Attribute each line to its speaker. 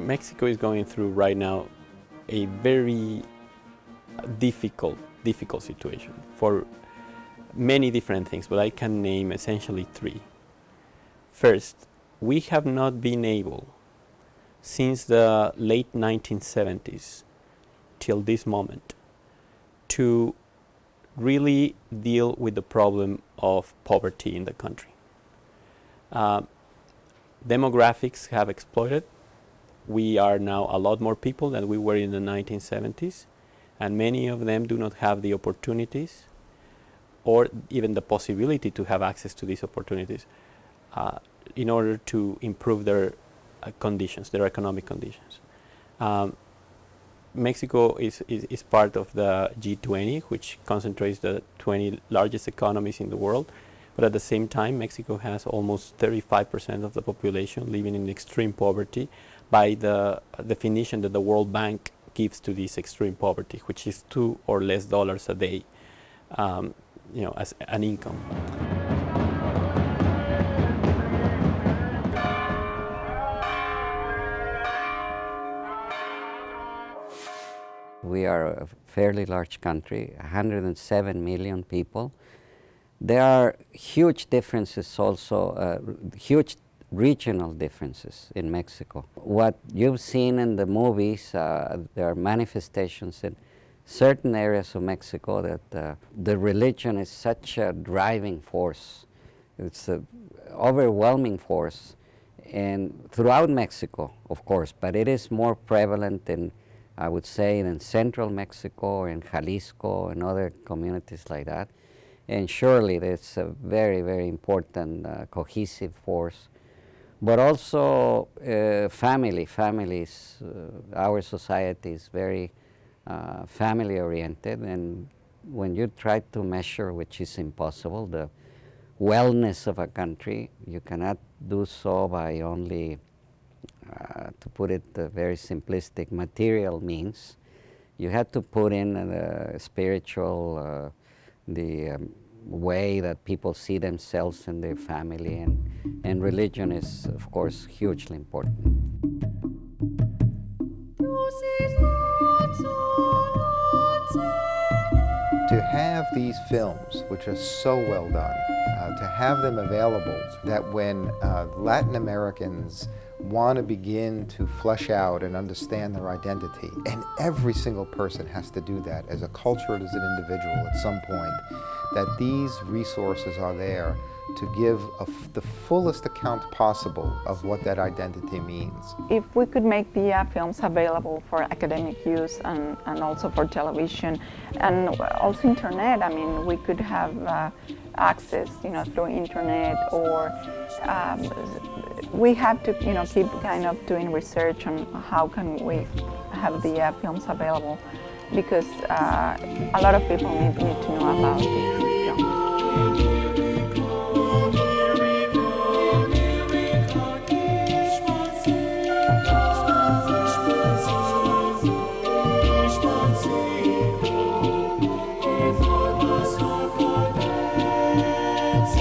Speaker 1: Mexico is going through right now a very difficult situation for many different things, but I can name essentially three. First, we have not been able, since the late 1970s till this moment, to really deal with the problem of poverty in the country. Demographics have exploded. We are now a lot more people than we were in the 1970s, and many of them do not have the opportunities or even the possibility to have access to these opportunities in order to improve their conditions, their economic conditions. Mexico is part of the G20, which concentrates the 20 largest economies in the world. But at the same time, Mexico has almost 35% of the population living in extreme poverty by the definition that the World Bank gives to this extreme poverty, which is $2 or less a day, as an income.
Speaker 2: We are a fairly large country, 107 million people. There are huge differences also, huge regional differences in Mexico. What you've seen in the movies, there are manifestations in certain areas of Mexico that the religion is such a driving force. It's an overwhelming force, and throughout Mexico, of course, but it is more prevalent in, I would say, in central Mexico, in Jalisco, and other communities like that. And surely it's a very, very important cohesive force. But also families. Our society is very family oriented, and when you try to measure, which is impossible, the wellness of a country, you cannot do so by only, to put it very simplistic, material means. You have to put in the spiritual, the way that people see themselves and their family, and religion is, of course, hugely important.
Speaker 3: To have these films, which are so well done, to have them available, that when Latin Americans want to begin to flesh out and understand their identity, and every single person has to do that as a culture, as an individual at some point, that these resources are there to give the fullest account possible of what that identity means.
Speaker 4: If we could make the films available for academic use and also for television and also internet, I mean, we could have access, through internet, or we have to, keep kind of doing research on how can we have the films available, because a lot of people need to know about these films.
Speaker 5: It's